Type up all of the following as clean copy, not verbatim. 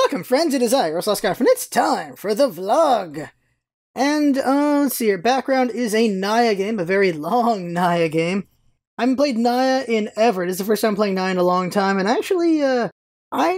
Welcome, friends, it is I, Scarf, and it's time for the vlog! And, let's see here, background is a Naya game, a very long Naya game. I haven't played Naya in ever. This is the first time playing Naya in a long time, and actually, I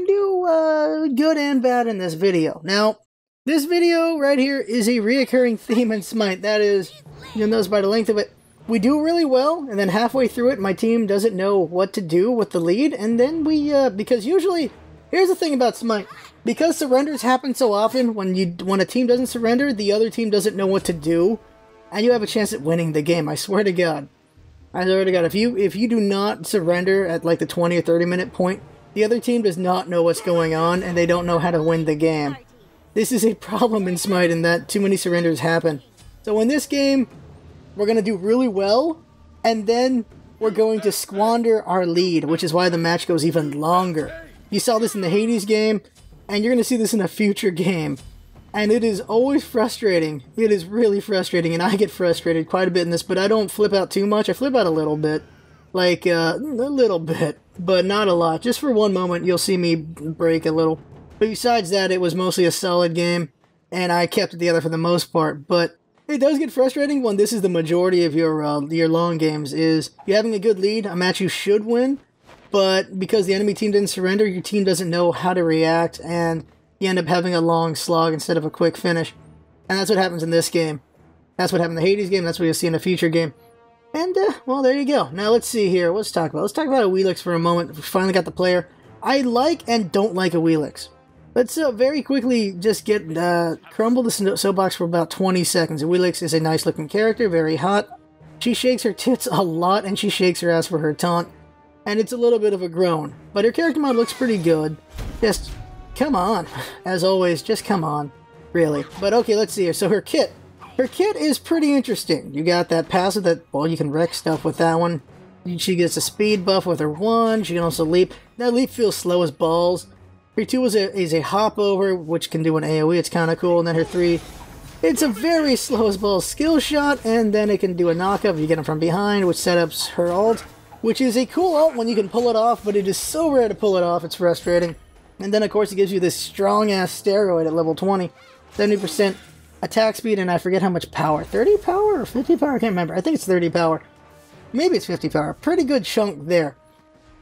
do, good and bad in this video. Now, this video right here is a reoccurring theme in Smite. That is, you'll notice by the length of it, we do really well, and then halfway through it, my team doesn't know what to do with the lead, and then we, because usually, here's the thing about Smite. Because surrenders happen so often, when a team doesn't surrender, the other team doesn't know what to do, and you have a chance at winning the game, I swear to God. I swear to God, if you do not surrender at like the 20 or 30 minute point, the other team does not know what's going on, and they don't know how to win the game. This is a problem in Smite in that too many surrenders happen. So in this game, we're going to do really well, and then we're going to squander our lead, which is why the match goes even longer. You saw this in the Hades game, and you're going to see this in a future game. And it is always frustrating. It is really frustrating, and I get frustrated quite a bit in this, but I don't flip out too much. I flip out a little bit. Like, a little bit, but not a lot. Just for one moment, you'll see me break a little. But besides that, it was mostly a solid game, and I kept it together for the most part. But it does get frustrating when this is the majority of your long games, is you're having a good lead, a match you should win, but because the enemy team didn't surrender, your team doesn't know how to react, and you end up having a long slog instead of a quick finish. And that's what happens in this game. That's what happened in the Hades game, that's what you'll see in a future game. And, well, there you go. Now, let's see here. Let's talk about Awilix for a moment. We finally got the player. I like and don't like Awilix. Let's very quickly just get crumble the soapbox for about 20 seconds. Awilix is a nice-looking character, very hot. She shakes her tits a lot, and she shakes her ass for her taunt. And it's a little bit of a groan. But her character mod looks pretty good. Just, come on. As always, just come on. Really. But okay, let's see here. So her kit. Her kit is pretty interesting. You got that passive that, well, you can wreck stuff with that one. She gets a speed buff with her 1. She can also leap. That leap feels slow as balls. Her 2 is a hop over, which can do an AoE. It's kind of cool. And then her 3, it's a very slow as balls skill shot. And then it can do a knockup if you get him from behind, which sets up her ult. Which is a cool ult when you can pull it off, but it is so rare to pull it off, it's frustrating. And then, of course, it gives you this strong-ass steroid at level 20. 70% attack speed, and I forget how much power. 30 power or 50 power? I can't remember. I think it's 30 power. Maybe it's 50 power. Pretty good chunk there.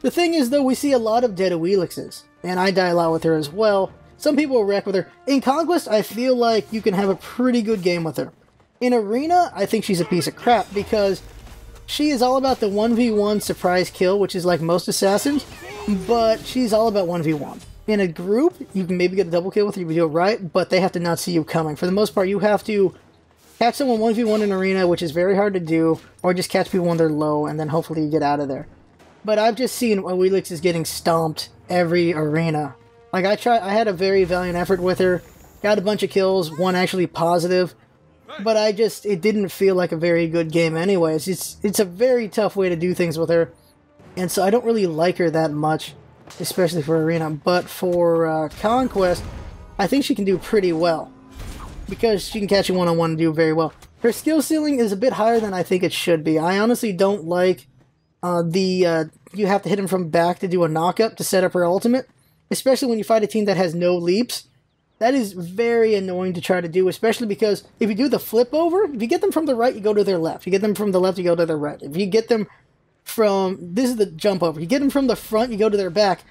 The thing is, though, we see a lot of dead Awilixes, and I die a lot with her as well. Some people will wreck with her. In Conquest, I feel like you can have a pretty good game with her. In Arena, I think she's a piece of crap, because she is all about the 1v1 surprise kill, which is like most assassins, but she's all about 1v1. In a group, you can maybe get a double kill with her if you do it right, but they have to not see you coming. For the most part, you have to catch someone 1v1 in Arena, which is very hard to do, or just catch people when they're low, and then hopefully you get out of there. But I've just seen Awilix is getting stomped every Arena. Like, I had a very valiant effort with her, got a bunch of kills, one actually positive, but it didn't feel like a very good game anyways. It's a very tough way to do things with her, and so I don't really like her that much, especially for Arena. But for Conquest, I think she can do pretty well, because she can catch you one-on-one and do very well. Her skill ceiling is a bit higher than I think it should be. I honestly don't like you have to hit him from back to do a knockup to set up her ultimate, especially when you fight a team that has no leaps. That is very annoying to try to do, especially because if you do the flip over, if you get them from the right, you go to their left. You get them from the left, you go to their right. If you get them from, this is the jump over. You get them from the front, you go to their back.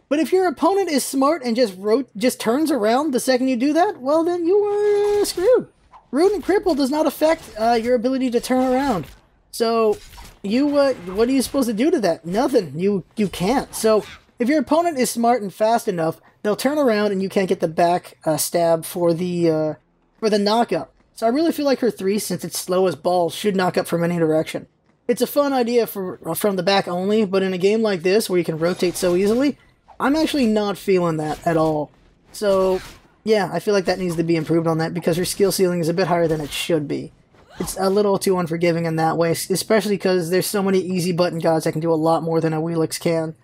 But if your opponent is smart and just turns around the second you do that, well, then you are screwed. Root and Cripple does not affect your ability to turn around. So, what are you supposed to do to that? Nothing. You can't. So, if your opponent is smart and fast enough, they'll turn around and you can't get the back stab for the knockup. So I really feel like her 3, since it's slow as balls, should knock up from any direction. It's a fun idea from the back only, but in a game like this, where you can rotate so easily, I'm actually not feeling that at all. So, yeah, I feel like that needs to be improved on that, because her skill ceiling is a bit higher than it should be. It's a little too unforgiving in that way, especially because there's so many easy button gods that can do a lot more than Awilix can.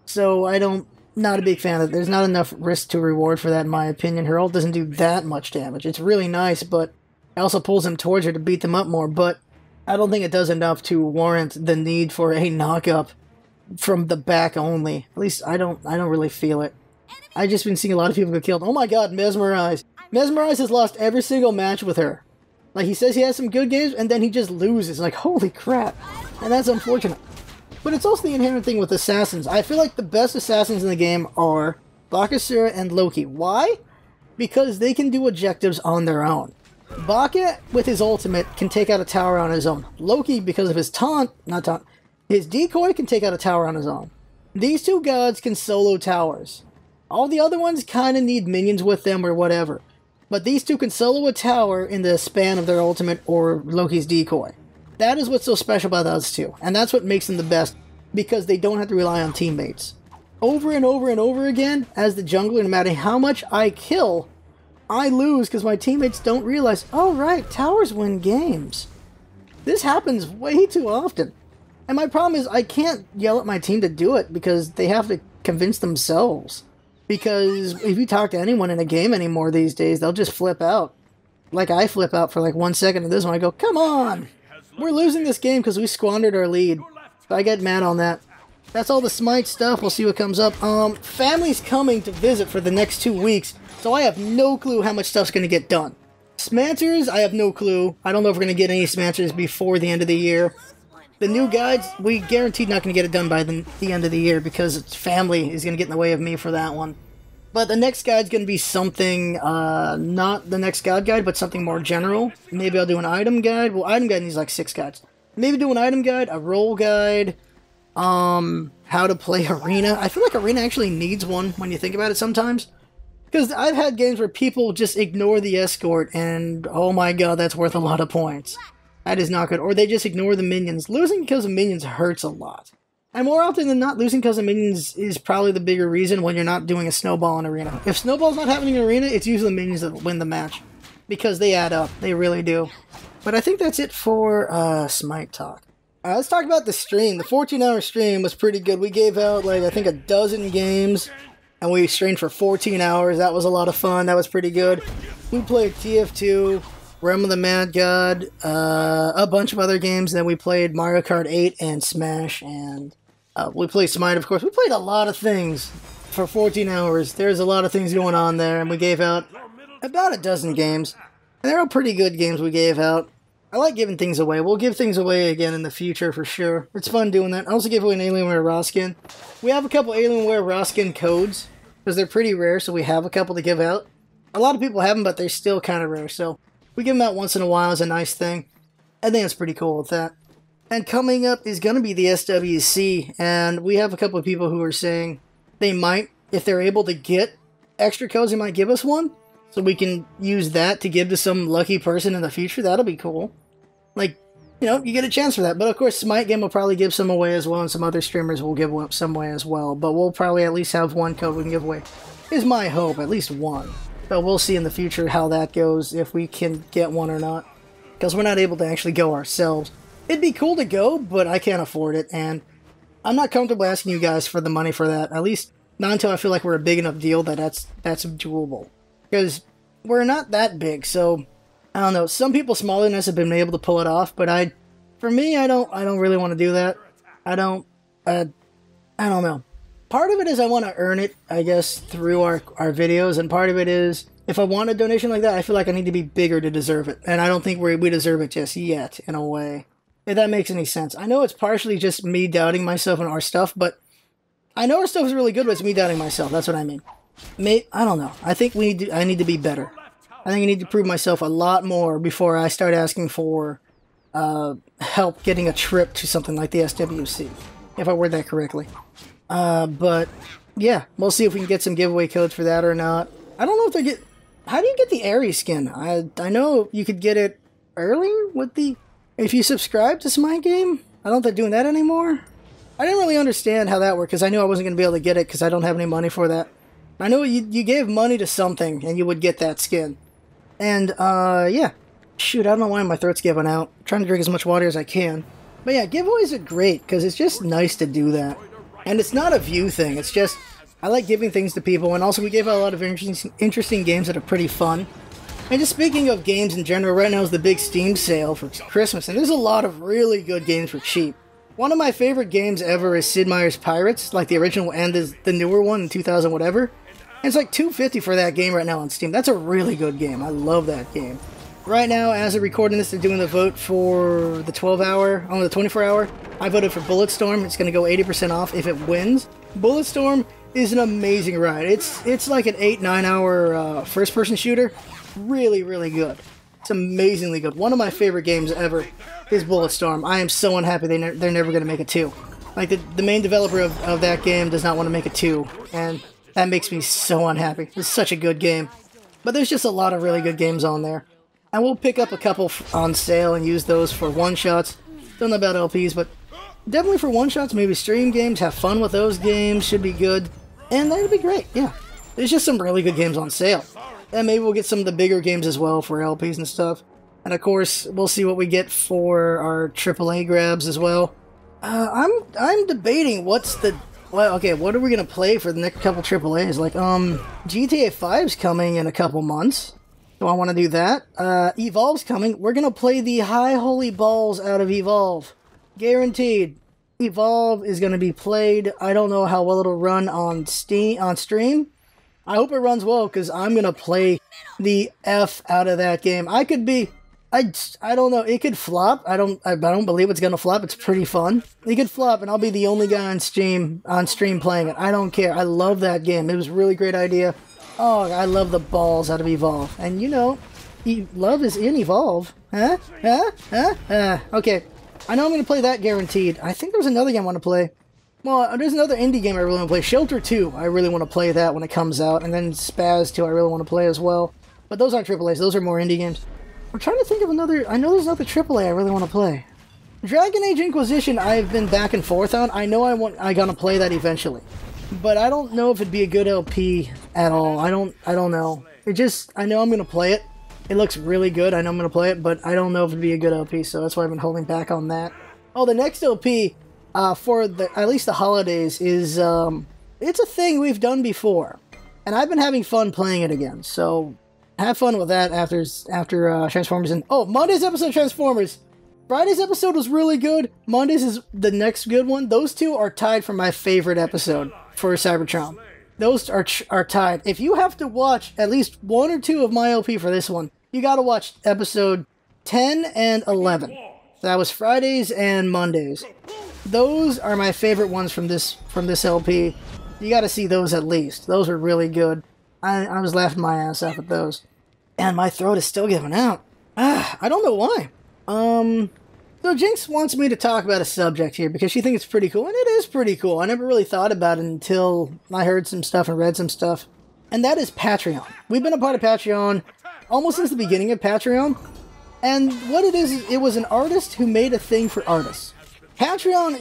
So not a big fan of it. There's not enough risk to reward for that, in my opinion. Her ult doesn't do that much damage. It's really nice, but it also pulls them towards her to beat them up more. But I don't think it does enough to warrant the need for a knockup from the back only. At least I don't really feel it. I've just been seeing a lot of people get killed. Oh my god, Mesmerize. Mesmerize has lost every single match with her. Like, he says he has some good games, and then he just loses. Like, holy crap. And that's unfortunate. But it's also the inherent thing with assassins. I feel like the best assassins in the game are Bakasura and Loki. Why? Because they can do objectives on their own. Baka, with his ultimate, can take out a tower on his own. Loki, because of his his decoy can take out a tower on his own. These two gods can solo towers. All the other ones kind of need minions with them or whatever. But these two can solo a tower in the span of their ultimate or Loki's decoy. That is what's so special about those two. And that's what makes them the best, because they don't have to rely on teammates. Over and over and over again, as the jungler, no matter how much I kill, I lose because my teammates don't realize, oh right, towers win games. This happens way too often. And my problem is I can't yell at my team to do it because they have to convince themselves. Because if you talk to anyone in a game anymore these days, they'll just flip out. Like I flip out for like 1 second of this one, I go, come on! We're losing this game because we squandered our lead. So I get mad on that. That's all the Smite stuff. We'll see what comes up. Family's coming to visit for the next 2 weeks, so I have no clue how much stuff's going to get done. Smanters, I have no clue. I don't know if we're going to get any Smanters before the end of the year. The new guides, we guaranteed not going to get it done by the end of the year because family is going to get in the way of me for that one. But the next guide's going to be something, not the next god guide, but something more general. Maybe I'll do an item guide. Well, item guide needs like 6 guides. Maybe do an item guide, a role guide, how to play Arena. I feel like Arena actually needs one when you think about it sometimes. Because I've had games where people just ignore the escort and, oh my god, that's worth a lot of points. That is not good. Or they just ignore the minions. Losing because of minions hurts a lot. And more often than not, losing because of minions is probably the bigger reason when you're not doing a snowball in Arena. If snowball's not happening in Arena, it's usually the minions that win the match. Because they add up. They really do. But I think that's it for Smite talk. Let's talk about the stream. The 14-hour stream was pretty good. We gave out, like, I think a dozen games. And we streamed for 14 hours. That was a lot of fun. That was pretty good. We played TF2, Realm of the Mad God, a bunch of other games. Then we played Mario Kart 8 and Smash. And we played Smite, of course. We played a lot of things for 14 hours. There's a lot of things going on there. And we gave out about a dozen games. And they're all pretty good games we gave out. I like giving things away. We'll give things away again in the future for sure. It's fun doing that. I also gave away an Alienware raw skin. We have a couple Alienware raw skin codes, because they're pretty rare, so we have a couple to give out. A lot of people have them, but they're still kind of rare, so we give them out once in a while as a nice thing. I think it's pretty cool with that. And coming up is going to be the SWC, and we have a couple of people who are saying they might, if they're able to get extra codes, they might give us one. So we can use that to give to some lucky person in the future. That'll be cool. Like, you know, you get a chance for that. But of course, Smite Game will probably give some away as well, and some other streamers will give some away as well. But we'll probably at least have one code we can give away. Is my hope, at least one. But we'll see in the future how that goes, if we can get one or not. Because we're not able to actually go ourselves. It'd be cool to go, but I can't afford it. And I'm not comfortable asking you guys for the money for that. At least not until I feel like we're a big enough deal that that's doable. Because we're not that big, so I don't know. Some people smaller than us have been able to pull it off, but for me, I don't really want to do that. I don't know. Part of it is I want to earn it, I guess, through our videos, and part of it is if I want a donation like that, I feel like I need to be bigger to deserve it, and I don't think we deserve it just yet, in a way. If that makes any sense. I know it's partially just me doubting myself and our stuff, but I know our stuff is really good, but it's me doubting myself. That's what I mean. I don't know. I think I need to be better. I think I need to prove myself a lot more before I start asking for help getting a trip to something like the SWC, if I word that correctly. But yeah, we'll see if we can get some giveaway codes for that or not. I don't know if how do you get the Ares skin? I know you could get it early with if you subscribe to Smite Game. I don't know if they're doing that anymore. I didn't really understand how that worked because I knew I wasn't going to be able to get it because I don't have any money for that. I know you gave money to something and you would get that skin. And, yeah. Shoot, I don't know why my throat's giving out. I'm trying to drink as much water as I can. But yeah, giveaways are great because it's just nice to do that. And it's not a view thing. It's just, I like giving things to people. And also we gave out a lot of interesting games that are pretty fun. And just speaking of games in general, right now is the big Steam sale for Christmas. And there's a lot of really good games for cheap. One of my favorite games ever is Sid Meier's Pirates. Like the original and the newer one in 2000 whatever. And it's like $2.50 for that game right now on Steam. That's a really good game. I love that game. Right now, as I'm recording this, they're doing the vote for the 12-hour, the 24-hour. I voted for Bulletstorm. It's going to go 80% off if it wins. Bulletstorm is an amazing ride. It's like an 8-9 hour first-person shooter. Really, really good. It's amazingly good. One of my favorite games ever is Bulletstorm. I am so unhappy they're never going to make a 2. Like, the main developer of that game does not want to make a 2, and that makes me so unhappy. It's such a good game. But there's just a lot of really good games on there. I will pick up a couple on sale and use those for one-shots. Don't know about LPs, but definitely for one-shots, maybe stream games, have fun with those games, should be good. And that'd be great, yeah. There's just some really good games on sale. And maybe we'll get some of the bigger games as well for LPs and stuff. And of course, we'll see what we get for our AAA grabs as well. I'm debating what's the... Well, okay, what are we going to play for the next couple AAAs? Like, GTA 5's coming in a couple months. Do I want to do that? Evolve's coming. We're going to play the high holy balls out of Evolve. Guaranteed. Evolve is going to be played. I don't know how well it'll run on stream. I hope it runs well, because I'm going to play the F out of that game. I could be... I don't know. It could flop. I don't believe it's going to flop. It's pretty fun. It could flop, and I'll be the only guy on stream playing it. I don't care. I love that game. It was a really great idea. Oh, I love the balls out of Evolve. And you know, love is in Evolve. Huh? Okay. I know I'm going to play that guaranteed. I think there's another game I want to play. Well, there's another indie game I really want to play. Shelter 2. I really want to play that when it comes out. And then Spaz 2 I really want to play as well. But those aren't AAAs. Those are more indie games. I'm trying to think of another... I know there's another AAA I really want to play. Dragon Age Inquisition I've been back and forth on. I know I'm going to play that eventually. But I don't know if it'd be a good LP at all. I don't know. I know I'm going to play it. It looks really good. I know I'm going to play it, but I don't know if it'd be a good LP, so that's why I've been holding back on that. Oh, the next LP, for at least the holidays, is, it's a thing we've done before. And I've been having fun playing it again, so have fun with that after Transformers. And oh, Monday's episode of Transformers! Friday's episode was really good. Monday's is the next good one. Those two are tied for my favorite episode for Cybertron. Those are tied. If you have to watch at least 1 or 2 of my LP for this one, you gotta watch episode 10 and 11. That was Fridays and Mondays. Those are my favorite ones from this LP. You gotta see those at least. Those are really good. I was laughing my ass off at those. And my throat is still giving out. I don't know why. So Jinx wants me to talk about a subject here because she thinks it's pretty cool, and it is pretty cool. I never really thought about it until I heard some stuff and read some stuff. And that is Patreon. We've been a part of Patreon almost since the beginning of Patreon. And what it is it was an artist who made a thing for artists. Patreon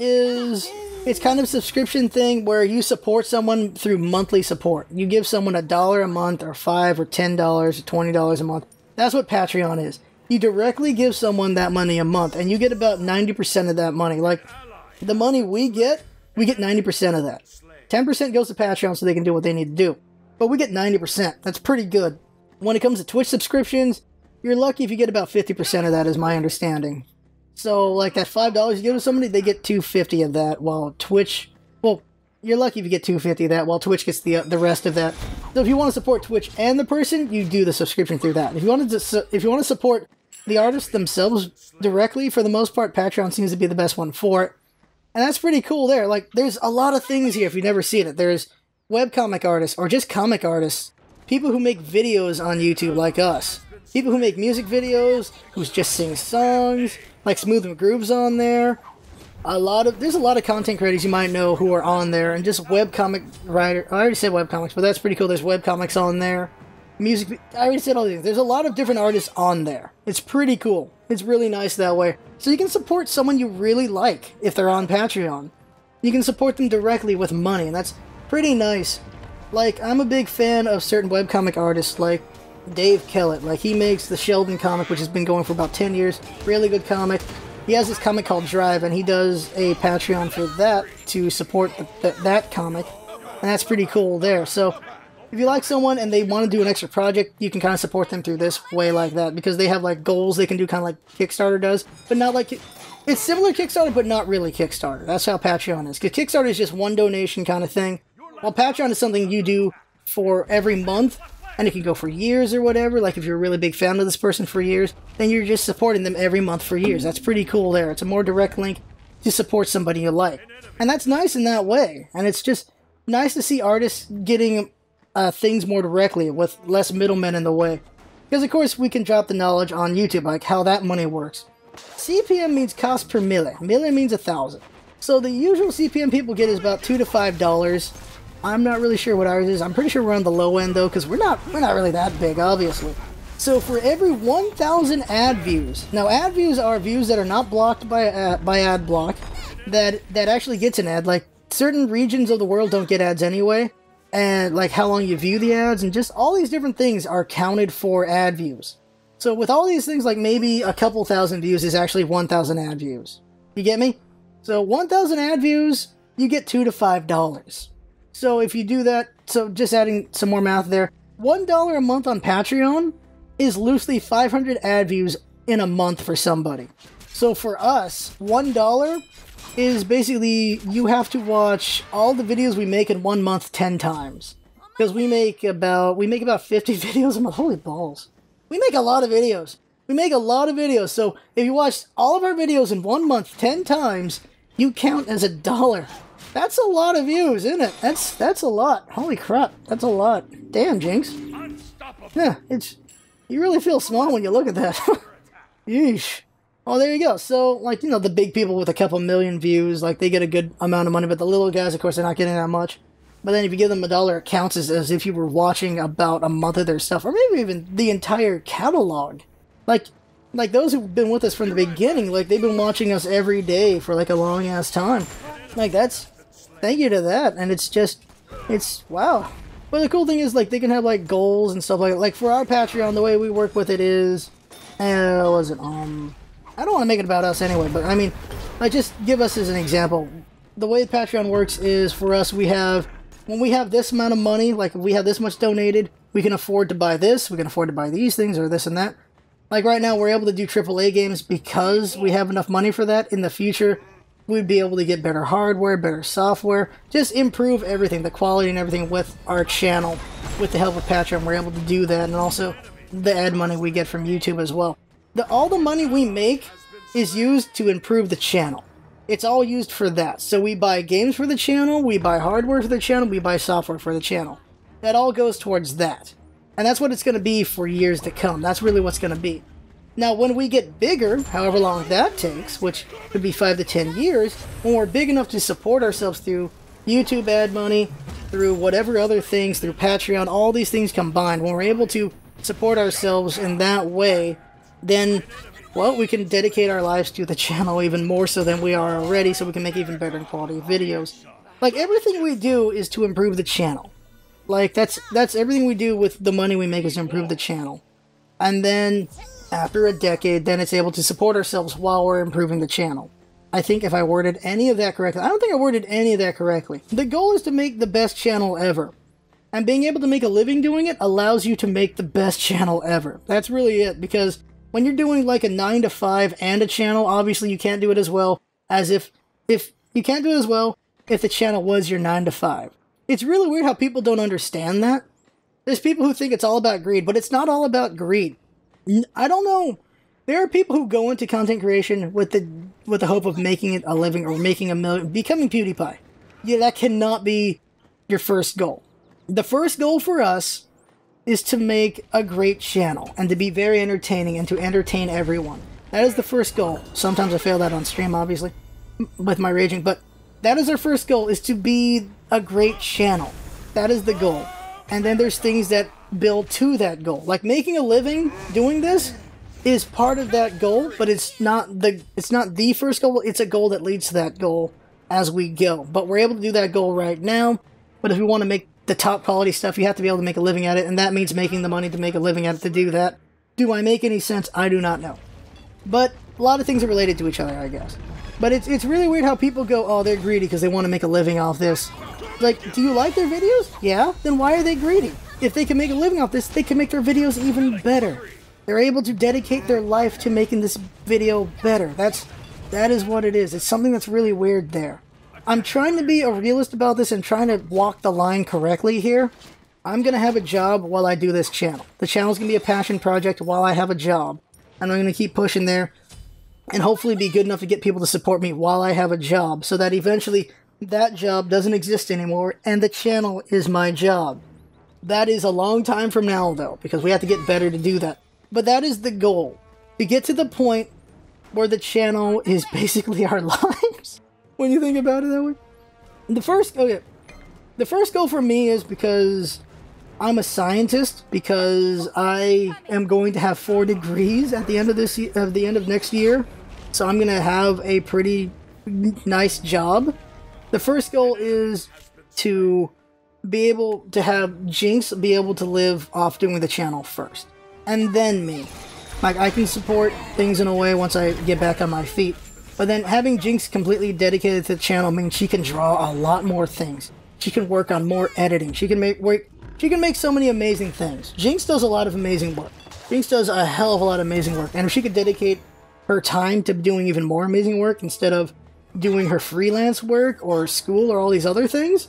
it's kind of a subscription thing where you support someone through monthly support. You give someone $1 a month, or $5 or $10 or $20 a month. That's what Patreon is. You directly give someone that money a month, and you get about 90% of that money. Like, the money we get 90% of that. 10% goes to Patreon so they can do what they need to do. But we get 90%. That's pretty good. When it comes to Twitch subscriptions, you're lucky if you get about 50% of that, is my understanding. So, like, that $5 you give to somebody, they get $2.50 of that, while Twitch... Well, you're lucky if you get $2.50 of that, while Twitch gets the rest of that. So if you want to support Twitch and the person, you do the subscription through that. If you want to support the artists themselves directly, for the most part, Patreon seems to be the best one for it. And that's pretty cool there. Like, there's a lot of things here if you've never seen it. There's webcomic artists, or just comic artists. People who make videos on YouTube like us. People who make music videos, who just sing songs, like Smooth McGroove's on there. There's a lot of content creators you might know who are on there, and just webcomic writer. I already said webcomics, but that's pretty cool. There's webcomics on there. Music, I already said all these things. There's a lot of different artists on there. It's pretty cool. It's really nice that way. So you can support someone you really like if they're on Patreon. You can support them directly with money, and that's pretty nice. Like, I'm a big fan of certain webcomic artists, like Dave Kellett. Like, he makes the Sheldon comic, which has been going for about 10 years. Really good comic. He has this comic called Drive, and he does a Patreon for that to support that comic. And that's pretty cool there. So if you like someone and they want to do an extra project, you can kind of support them through this way like that, because they have like goals they can do, kind of like Kickstarter does, but not like it's similar to Kickstarter, but not really Kickstarter. That's how Patreon is, because Kickstarter is just one donation kind of thing, while Patreon is something you do for every month, and it can go for years or whatever. Like if you're a really big fan of this person for years, then you're just supporting them every month for years. That's pretty cool there. It's a more direct link to support somebody you like. And that's nice in that way. And it's just nice to see artists getting things more directly with less middlemen in the way. Because of course we can drop the knowledge on YouTube, like how that money works. CPM means cost per mille. Mille means 1,000. So the usual CPM people get is about $2 to $5. I'm not really sure what ours is. I'm pretty sure we're on the low end though, because we're not really that big, obviously. So for every 1,000 ad views, now ad views are views that are not blocked by ad block, that actually gets an ad. Like certain regions of the world don't get ads anyway, and like how long you view the ads, and just all these different things are counted for ad views. So with all these things, like maybe a couple thousand views is actually 1,000 ad views. You get me? So 1,000 ad views, you get $2 to $5. So if you do that, so just adding some more math there, $1 a month on Patreon is loosely 500 ad views in a month for somebody. So for us, $1 is basically you have to watch all the videos we make in 1 month 10 times. Because we make about 50 videos a month. Holy balls. We make a lot of videos. We make a lot of videos. So if you watch all of our videos in 1 month 10 times, you count as $1. That's a lot of views, isn't it? That's a lot. Holy crap. That's a lot. Damn, Jinx. Yeah, you really feel small when you look at that. Yeesh. Oh, there you go. So, like, you know, the big people with a couple million views, like, they get a good amount of money, but the little guys, of course, they're not getting that much. But then if you give them $1, it counts as if you were watching about a month of their stuff, or maybe even the entire catalog. Like those who've been with us from the beginning, like, they've been watching us every day for, like, a long-ass time. Like, thank you to that, and it's, wow. But the cool thing is, like, they can have, like, goals and stuff like that. Like, for our Patreon, the way we work with it is, I don't want to make it about us anyway, but, I mean, like, just give us as an example. The way Patreon works is, for us, when we have this amount of money, like, if we have this much donated, we can afford to buy this, we can afford to buy these things, or this and that. Like, right now, we're able to do AAA games because we have enough money for that. In the future, we'd be able to get better hardware, better software, just improve everything, the quality and everything with our channel. With the help of Patreon, we're able to do that, and also the ad money we get from YouTube as well. All the money we make is used to improve the channel. It's all used for that. So we buy games for the channel, we buy hardware for the channel, we buy software for the channel. That all goes towards that. And that's what it's going to be for years to come. That's really what's going to be. Now, when we get bigger, however long that takes, which could be 5 to 10 years, when we're big enough to support ourselves through YouTube ad money, through whatever other things, through Patreon, all these things combined, when we're able to support ourselves in that way, then, well, we can dedicate our lives to the channel even more so than we are already, so we can make even better quality videos. Like, everything we do is to improve the channel. Like, that's everything we do with the money we make is to improve the channel. And then, after a decade, then it's able to support ourselves while we're improving the channel. I think if I worded any of that correctly, I don't think I worded any of that correctly. The goal is to make the best channel ever. And being able to make a living doing it allows you to make the best channel ever. That's really it, because when you're doing like a 9 to 5 and a channel, obviously you can't do it as well as if you can't do it as well if the channel was your 9 to 5. It's really weird how people don't understand that. There's people who think it's all about greed, but it's not all about greed. I don't know. There are people who go into content creation with the hope of making it a living or making a million, becoming PewDiePie. Yeah, that cannot be your first goal. The first goal for us is to make a great channel and to be very entertaining and to entertain everyone. That is the first goal. Sometimes I fail that on stream, obviously, with my raging, but that is our first goal, is to be a great channel. That is the goal. And then there's things that build to that goal. Like making a living doing this is part of that goal, but it's not the first goal. It's a goal that leads to that goal as we go. But we're able to do that goal right now. But if we want to make the top quality stuff, you have to be able to make a living at it, and that means making the money to make a living at it to do that. Do I make any sense? I do not know. But a lot of things are related to each other, I guess. But it's really weird how people go, oh, they're greedy because they want to make a living off this. Like, do you like their videos? Yeah? Then why are they greedy? If they can make a living off this, they can make their videos even better. They're able to dedicate their life to making this video better. That is what it is. It's something that's really weird there. I'm trying to be a realist about this and trying to walk the line correctly here. I'm going to have a job while I do this channel. The channel's going to be a passion project while I have a job. And I'm going to keep pushing there and hopefully be good enough to get people to support me while I have a job so that eventually that job doesn't exist anymore and the channel is my job. That is a long time from now, though, because we have to get better to do that. But that is the goal. To get to the point where the channel is basically our lives. When you think about it that way. The first goal for me is because I'm a scientist, because I am going to have 4 degrees at the end of next year. So I'm going to have a pretty nice job. The first goal is to be able to have Jinx be able to live off doing the channel first. And then me. Like, I can support things in a way once I get back on my feet. But then having Jinx completely dedicated to the channel means she can draw a lot more things. She can work on more editing. She can make so many amazing things. Jinx does a lot of amazing work. Jinx does a hell of a lot of amazing work. And if she could dedicate her time to doing even more amazing work instead of doing her freelance work or school or all these other things,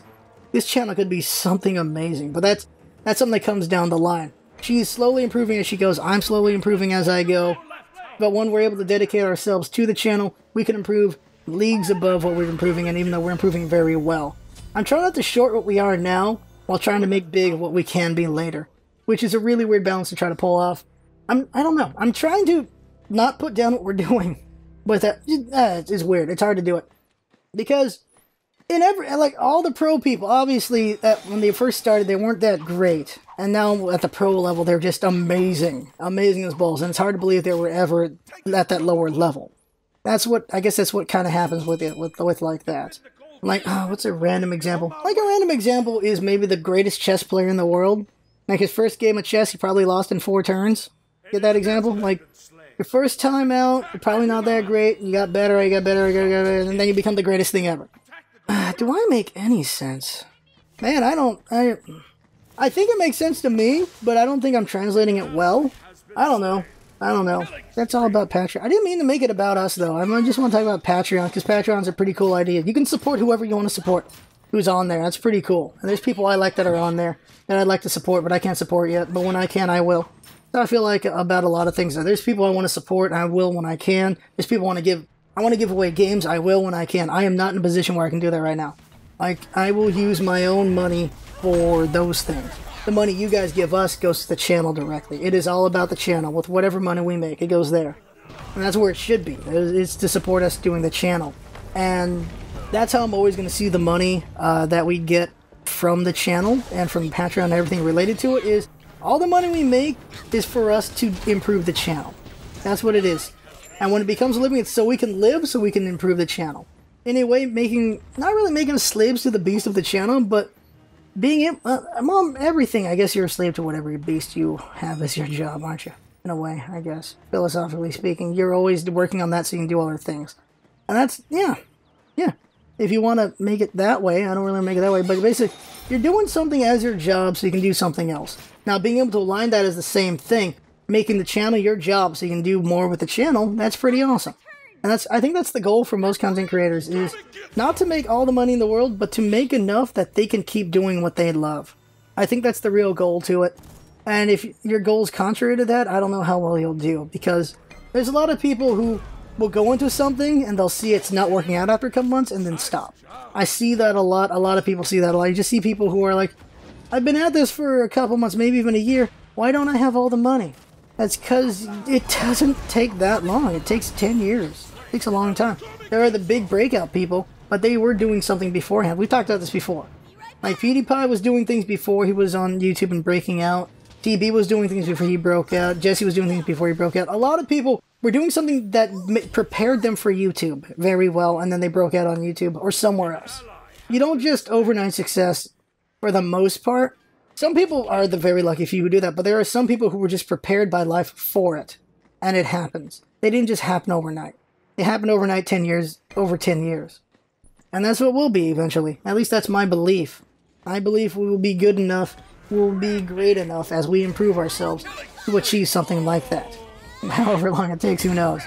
this channel could be something amazing. But that's something that comes down the line. She's slowly improving as she goes. I'm slowly improving as I go. But when we're able to dedicate ourselves to the channel, we can improve leagues above what we're improving, and even though we're improving very well. I'm trying not to short what we are now, while trying to make big what we can be later. Which is a really weird balance to try to pull off. I don't know. I'm trying to not put down what we're doing. But that it's weird. It's hard to do it. Because all the pro people, obviously, when they first started, they weren't that great. And now at the pro level, they're just amazing. Amazing as balls. And it's hard to believe they were ever at that lower level. I guess that's what kind of happens with it, with like that. Like, what's a random example? Like, a random example is maybe the greatest chess player in the world. Like, his first game of chess, he probably lost in 4 turns. Get that example? Like, your first time out, you're probably not that great. You got better, and then you become the greatest thing ever. Do I make any sense? Man, I think it makes sense to me, but I don't think I'm translating it well. I don't know. That's all about Patreon. I didn't mean to make it about us, though. I just want to talk about Patreon, because Patreon's a pretty cool idea. You can support whoever you want to support who's on there. That's pretty cool. And there's people I like that are on there that I'd like to support, but I can't support yet. But when I can, I will. So I feel like about a lot of things. There's people I want to support, and I will when I can. There's people I want to give away games. I will when I can. I am not in a position where I can do that right now. Like, I will use my own money for those things. The money you guys give us goes to the channel directly. It is all about the channel. With whatever money we make, it goes there. And that's where it should be. It's to support us doing the channel. And that's how I'm always going to see the money that we get from the channel and from Patreon and everything related to it is all the money we make is for us to improve the channel. That's what it is. And when it becomes a living, it's so we can live, so we can improve the channel. In a way, not really making us slaves to the beast of the channel, but being among everything. I guess you're a slave to whatever beast you have as your job, aren't you? In a way, I guess. Philosophically speaking, you're always working on that so you can do other things. And that's, yeah. If you want to make it that way, I don't really make it that way, but basically, you're doing something as your job so you can do something else. Now, being able to align that as the same thing, making the channel your job so you can do more with the channel, that's pretty awesome. And I think that's the goal for most content creators, is not to make all the money in the world, but to make enough that they can keep doing what they love. I think that's the real goal to it. And if your goal is contrary to that, I don't know how well you'll do, because there's a lot of people who will go into something and they'll see it's not working out after a couple months and then stop. I see that a lot. A lot of people see that a lot. You just see people who are like, I've been at this for a couple months, maybe even a year. Why don't I have all the money? That's because it doesn't take that long. It takes 10 years. It takes a long time. There are the big breakout people, but they were doing something beforehand. We talked about this before. Like, PewDiePie was doing things before he was on YouTube and breaking out. TB was doing things before he broke out. Jesse was doing things before he broke out. A lot of people were doing something that prepared them for YouTube very well, and then they broke out on YouTube or somewhere else. You don't just overnight success for the most part. Some people are the very lucky few who do that, but there are some people who were just prepared by life for it, and it happens. They didn't just happen overnight. It happened overnight 10 years, over 10 years. And that's what we'll be eventually. At least that's my belief. I believe we will be good enough, we will be great enough as we improve ourselves to achieve something like that. However long it takes, who knows.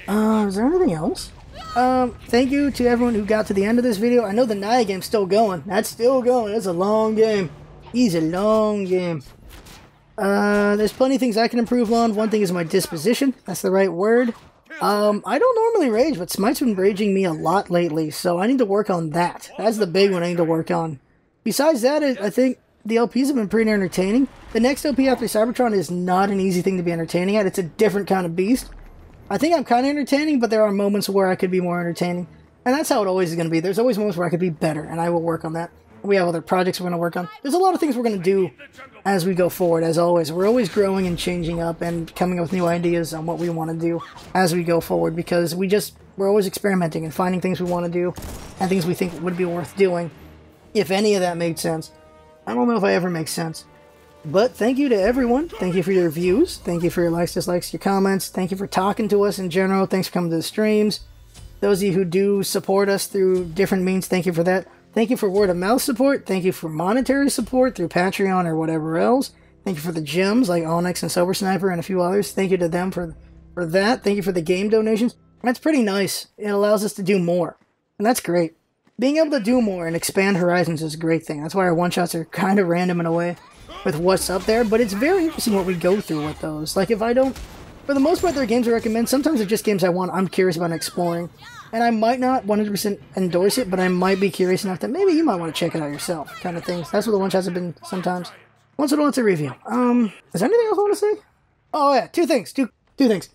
Is there anything else? Thank you to everyone who got to the end of this video. I know the Naya game's still going. That's still going. It's a long game. He's a long game. There's plenty of things I can improve on. One thing is my disposition. That's the right word. I don't normally rage, but Smite's been raging me a lot lately, so I need to work on that. That's the big one I need to work on. Besides that, I think the LPs have been pretty entertaining. The next LP after Cybertron is not an easy thing to be entertaining at. It's a different kind of beast. I think I'm kind of entertaining, but there are moments where I could be more entertaining. And that's how it always is going to be. There's always moments where I could be better, and I will work on that. We have other projects we're going to work on. There's a lot of things we're going to do as we go forward, as always. We're always growing and changing up and coming up with new ideas on what we want to do as we go forward, because we're always experimenting and finding things we want to do and things we think would be worth doing, if any of that made sense. I don't know if I ever make sense. But thank you to everyone. Thank you for your views. Thank you for your likes, dislikes, your comments. Thank you for talking to us in general. Thanks for coming to the streams. Those of you who do support us through different means, thank you for that. Thank you for word-of-mouth support. Thank you for monetary support through Patreon or whatever else. Thank you for the gems like Onyx and Sober Sniper and a few others. Thank you to them for that. Thank you for the game donations. That's pretty nice. It allows us to do more. And that's great. Being able to do more and expand horizons is a great thing. That's why our one-shots are kind of random in a way with what's up there. But it's very interesting what we go through with those. Like, if I don't... For the most part, there are games I recommend. Sometimes they're just games I'm curious about exploring. And I might not 100% endorse it, but I might be curious enough that maybe you might want to check it out yourself, kind of things. That's what the one-shots have been sometimes. Once in a while, it's a review. Is there anything else I want to say? Oh, yeah, two things. Two things.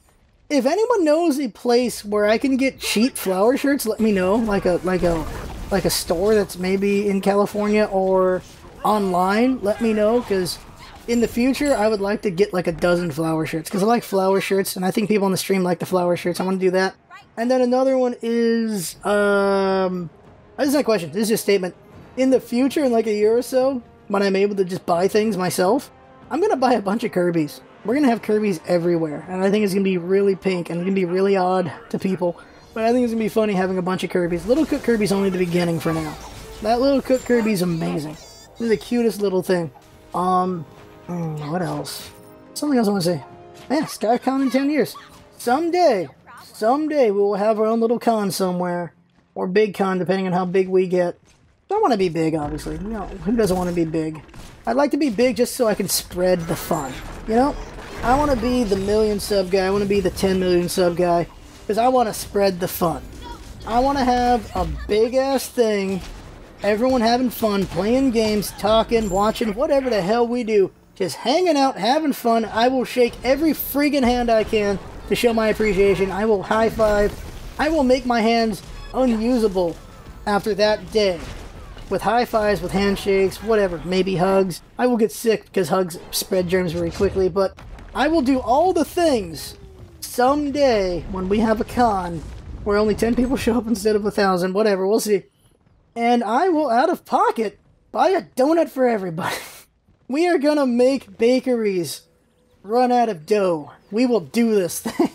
If anyone knows a place where I can get cheap flower shirts, let me know. Like a store that's maybe in California or online, let me know, because in the future, I would like to get like a dozen flower shirts, because I like flower shirts, and I think people on the stream like the flower shirts. I want to do that. And then another one is, this is not a question, this is just a statement. In the future, in like a year or so, when I'm able to just buy things myself, I'm going to buy a bunch of Kirby's. We're going to have Kirby's everywhere, and I think it's going to be really pink, and it's going to be really odd to people, but I think it's going to be funny having a bunch of Kirby's. Little Cook Kirby's only the beginning for now. That Little Cook Kirby's amazing. This is the cutest little thing. What else? Something else I want to say. Yeah, SkyCon in 10 years. Someday we will have our own little con somewhere. Or big con, depending on how big we get. I want to be big, obviously. You know, who doesn't want to be big? I'd like to be big just so I can spread the fun. You know? I want to be the 1 million sub guy. I want to be the 10 million sub guy. Because I want to spread the fun. I want to have a big-ass thing. Everyone having fun, playing games, talking, watching, whatever the hell we do. Just hanging out, having fun. I will shake every freaking hand I can to show my appreciation. I will high five. I will make my hands unusable after that day. With high fives, with handshakes, whatever, maybe hugs. I will get sick because hugs spread germs very quickly, but I will do all the things someday when we have a con where only 10 people show up instead of 1,000, whatever, we'll see. And I will, out of pocket, buy a donut for everybody. We are gonna make bakeries run out of dough. We will do this thing.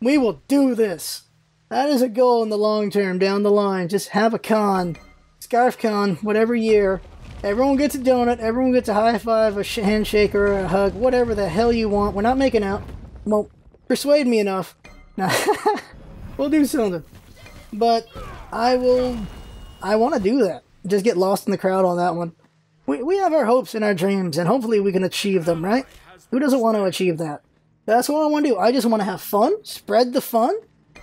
We will do this. That is a goal in the long term, down the line. Just have a con. Scarf con, whatever year. Everyone gets a donut, everyone gets a high five, a handshake, or a hug, whatever the hell you want. We're not making out. Well, persuade me enough. Nah, we'll do something. But I want to do that. Just get lost in the crowd on that one. We have our hopes and our dreams, and hopefully we can achieve them, right? Who doesn't want to achieve that? That's what I want to do. I just want to have fun, spread the fun,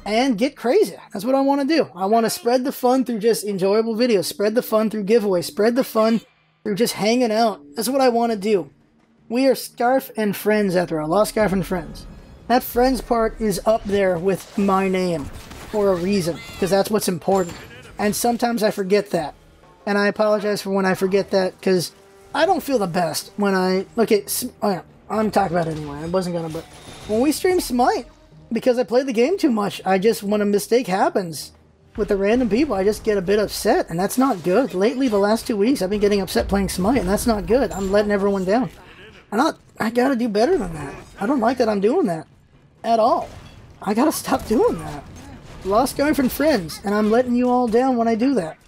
and get crazy. That's what I want to do. I want to spread the fun through just enjoyable videos, spread the fun through giveaways, spread the fun through just hanging out. That's what I want to do. We are Scarf and Friends after all. Lost Scarf and Friends. That Friends part is up there with my name for a reason, because that's what's important. And sometimes I forget that. And I apologize for when I forget that, because I don't feel the best when I look at... Oh yeah, I'm talking about it anyway. I wasn't gonna, but... When we stream Smite, because I play the game too much, I just, when a mistake happens with the random people, I just get a bit upset, and that's not good. Lately, the last 2 weeks, I've been getting upset playing Smite, and that's not good. I'm letting everyone down. I gotta do better than that. I don't like that I'm doing that. At all. I gotta stop doing that. Lost Girlfriend Friends, and I'm letting you all down when I do that.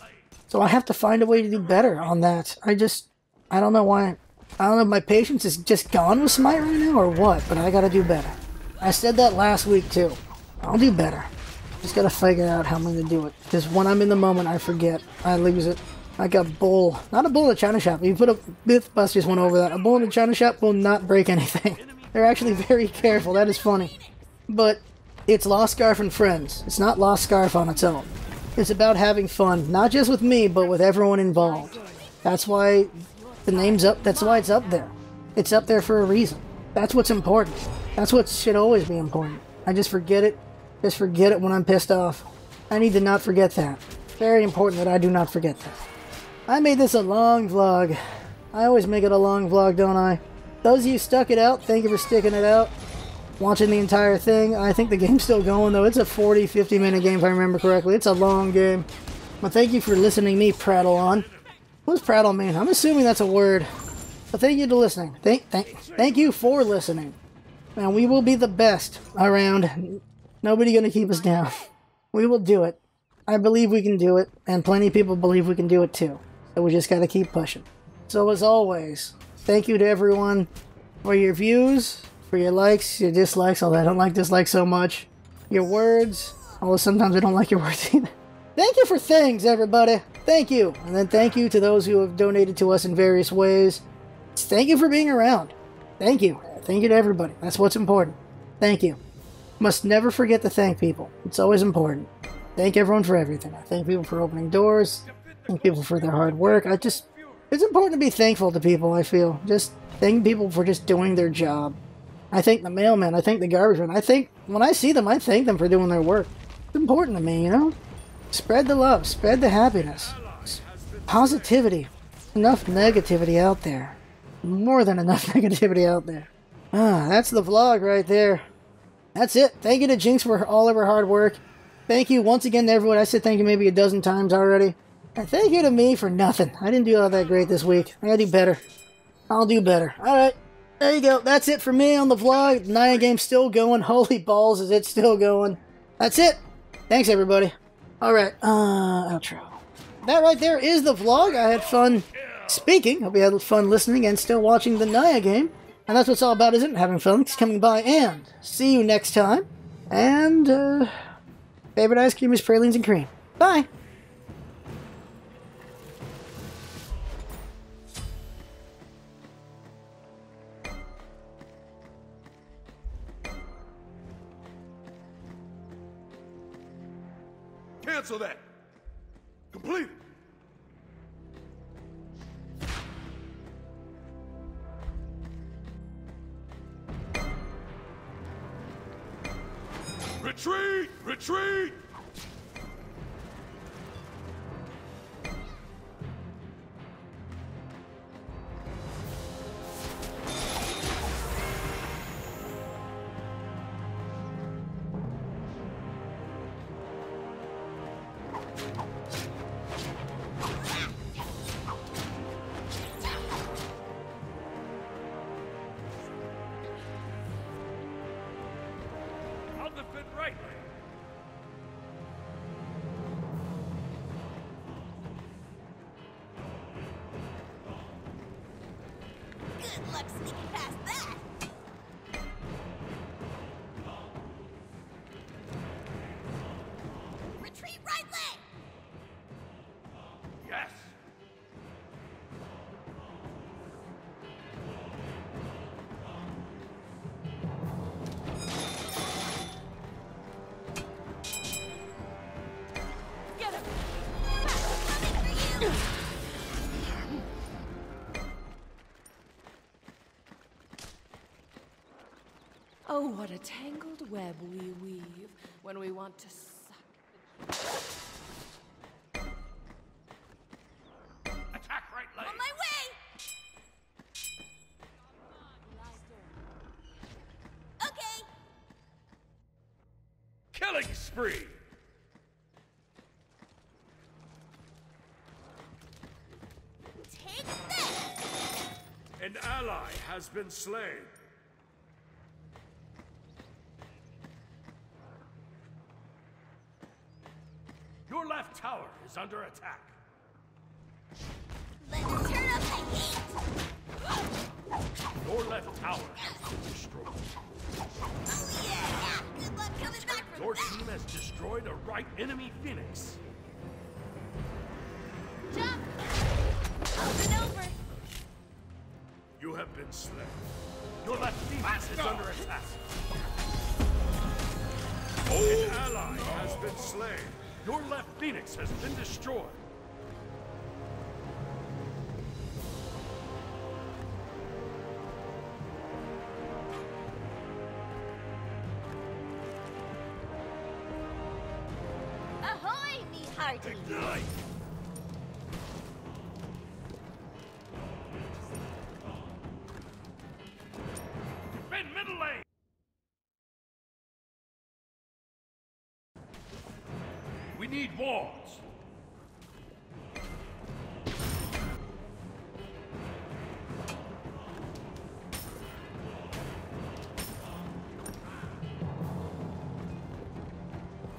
So I have to find a way to do better on that. I don't know why. I don't know if my patience is just gone with Smite right now or what, but I gotta do better. I said that last week too. I'll do better. Just gotta figure out how I'm gonna do it. Because when I'm in the moment, I forget. I lose it. Like a bull. Not a bull in a china shop. If you put a Mythbusters one over that, a bull in a china shop will not break anything. They're actually very careful. That is funny. But it's Lost Scarf and Friends. It's not Lost Scarf on its own. It's about having fun, not just with me, but with everyone involved. That's why the name's up. That's why it's up there. It's up there for a reason. That's what's important. That's what should always be important. I just forget it. Just forget it when I'm pissed off. I need to not forget that. Very important that I do not forget that. I made this a long vlog. I always make it a long vlog, don't I? Those of you stuck it out, thank you for sticking it out. Watching the entire thing. I think the game's still going, though. It's a 40-50 minute game, if I remember correctly. It's a long game. Well, thank you for listening to me prattle on. What does prattle mean? I'm assuming that's a word. But thank you to listening. Thank you for listening. And we will be the best around. Nobody gonna keep us down. We will do it. I believe we can do it, and plenty of people believe we can do it too. So we just gotta keep pushing. So as always, thank you to everyone for your views, for your likes, your dislikes, although I don't like dislikes so much. Your words, although sometimes I don't like your words either. Thank you for things, everybody. Thank you. And then thank you to those who have donated to us in various ways. Thank you for being around. Thank you. Thank you to everybody. That's what's important. Thank you. Must never forget to thank people. It's always important. Thank everyone for everything. I thank people for opening doors. Thank people for their hard work. It's important to be thankful to people, I feel. Just thank people for just doing their job. I thank the mailman. I thank the garbage man. When I see them, I thank them for doing their work. It's important to me, you know? Spread the love. Spread the happiness. Positivity. Enough negativity out there. More than enough negativity out there. That's the vlog right there. That's it. Thank you to Jinx for all of her hard work. Thank you once again to everyone. I said thank you maybe a dozen times already. And thank you to me for nothing. I didn't do all that great this week. I gotta do better. I'll do better. Alright. There you go. That's it for me on the vlog. The Naya game's still going. Holy balls, is it still going. That's it. Thanks, everybody. Alright. Outro. That right there is the vlog. I had fun speaking. Hope you had fun listening and still watching the Naya game. And that's what it's all about, isn't it? Having fun. It's coming by. And see you next time. And, favorite ice cream is pralines and cream. Bye. Cancel that. Complete it. Retreat! Retreat! I'll defend right. Good luck sneaking past that! Retreat right leg! Yes. Get him! Coming for you! Oh, what a tangled web we weave when we want to suck. Attack right leg. On my way! Okay! Killing spree. Take this! An ally has been slain. Your left tower is under attack. Let's turn up the heat! Your left tower has been destroyed. Oh yeah! Good luck coming back from Your that! team has destroyed a right enemy Phoenix. Jump! Over and over. You have been slain. Your left Phoenix is under attack. An ally has been slain. Your left Phoenix has been destroyed. Ahoy, me hearty. Ignite! Defend middle lane! We need walls.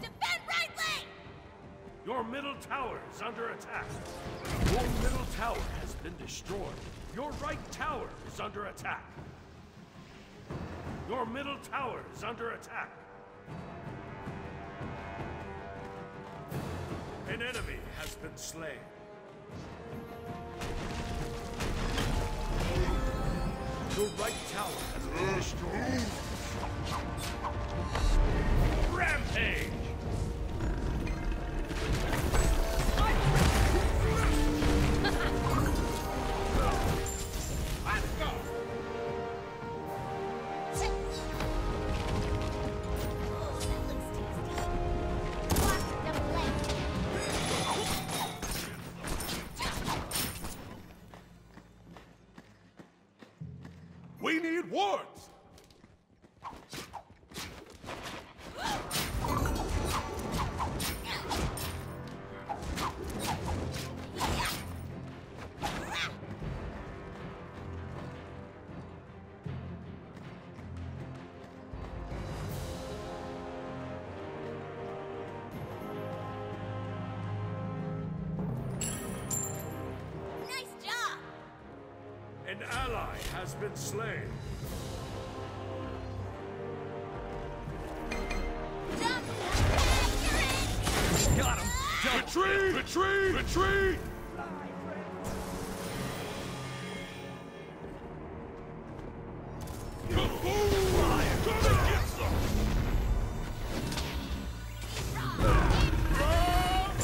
Defend right lane. Your middle tower is under attack. Your middle tower has been destroyed. Your right tower is under attack. Your middle tower is under attack. An enemy has been slain. Your right tower has been destroyed. Rampage! Let's go! Oh, that looks tasty. Watch double lane. We need wards! Nice job. An ally has been slain. Jump. Accurate. Got him! Retreat! Retreat! Retreat!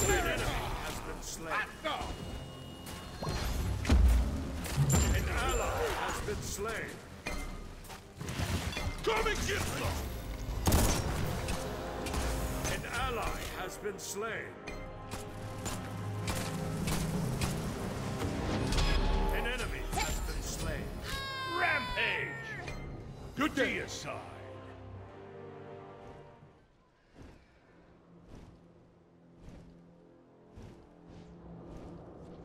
An enemy has been slain. An ally has been slain. Come and get some! An ally has been slain. An enemy has been slain. Rampage! Good day aside.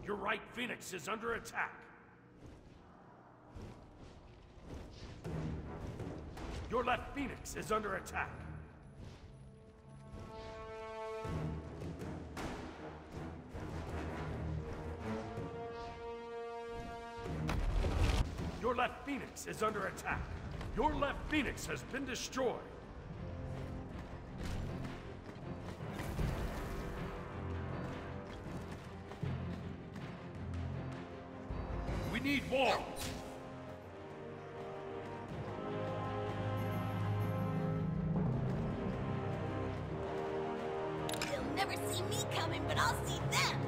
Your right Phoenix is under attack. Your left Phoenix is under attack. Your left Phoenix is under attack. Your left Phoenix has been destroyed. We need walls. They'll never see me coming, but I'll see them.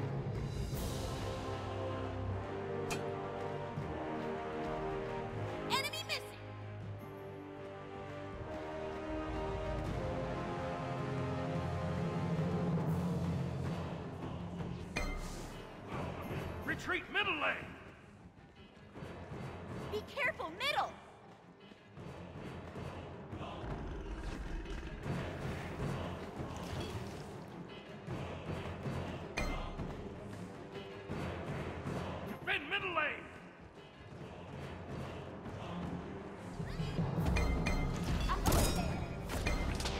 Enemy missing. Retreat middle lane. Be careful, middle. Defend middle lane. Ahoy there.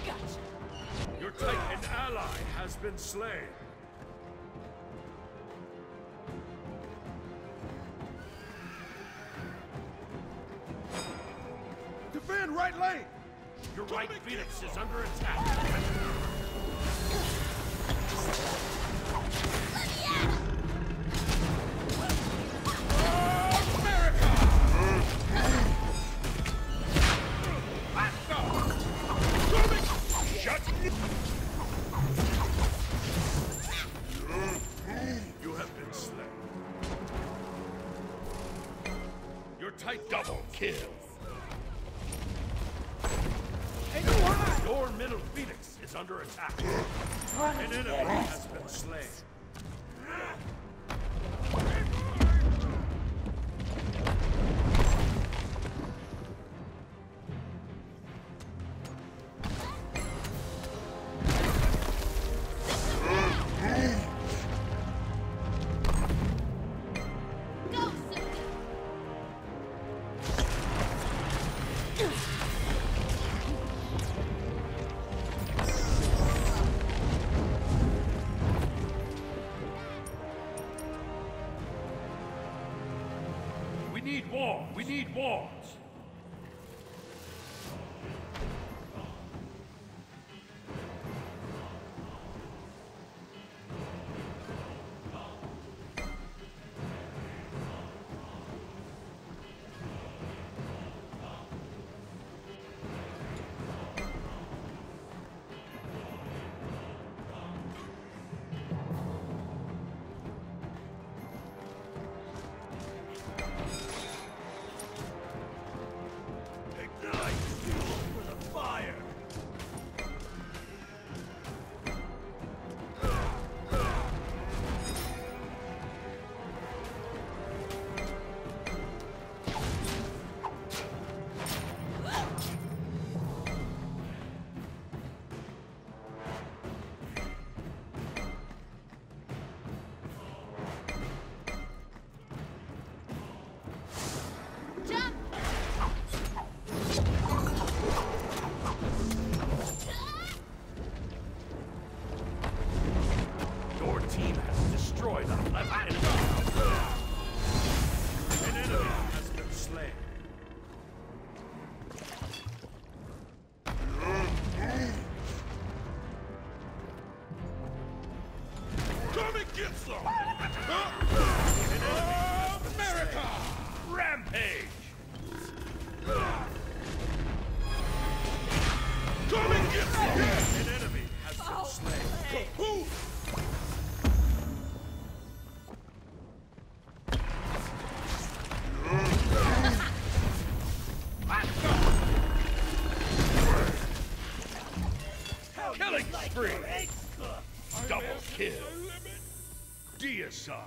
Gotcha. Your Titan ally has been slain. Defend right lane! Your right Phoenix is under attack. Let me at 'em. under attack. An enemy has been slain. We need walls. America! Rampage! Come and get some! An enemy has been slain. Who? Killing spree! Double kill! Deicide!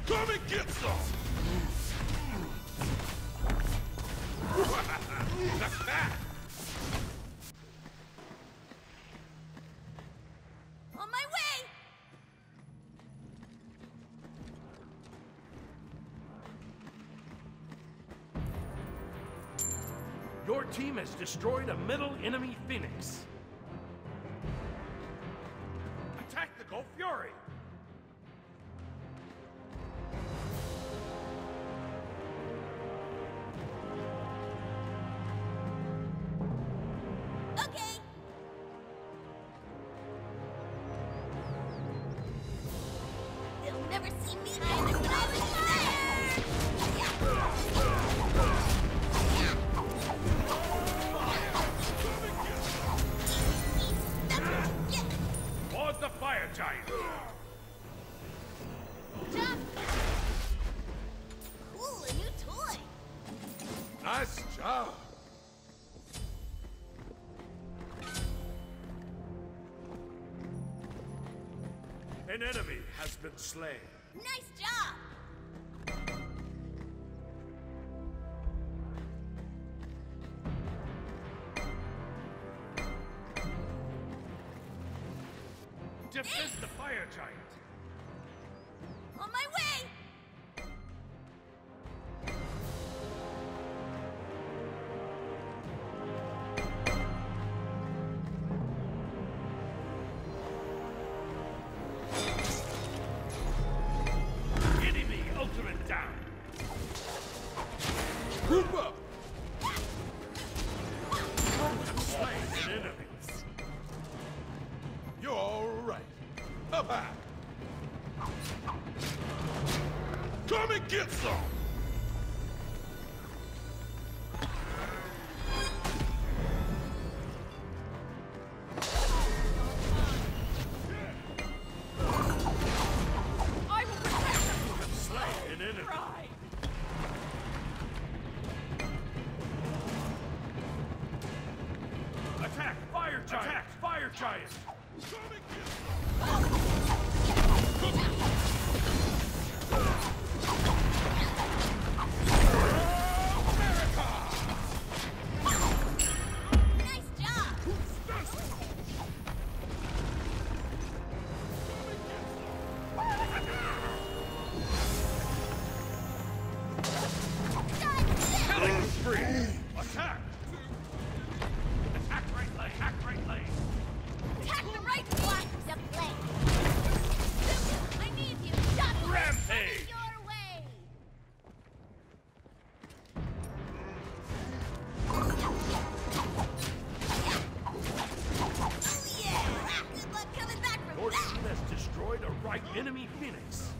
Come and get some! On my way! Your team has destroyed a middle enemy Phoenix. Attack the Gulf Fury! Okay! They'll never see me coming when I was Board the fire giant! Jump! Cool, a new toy! Nice job! An enemy has been slain. Nice job! Defend the fire giant! On my way! Enemy ultimate down! Group up! Slain an enemy! You're all right. Up high! Come and get some! fire giant! Come and get some! Nice job! Killing spree! Attack! Attack right lane! Attack right lane! Attack the right block the flame! I need you! Shot Rampage! your way! Oh yeah! Good luck coming back from Your that! team has destroyed a right enemy Phoenix.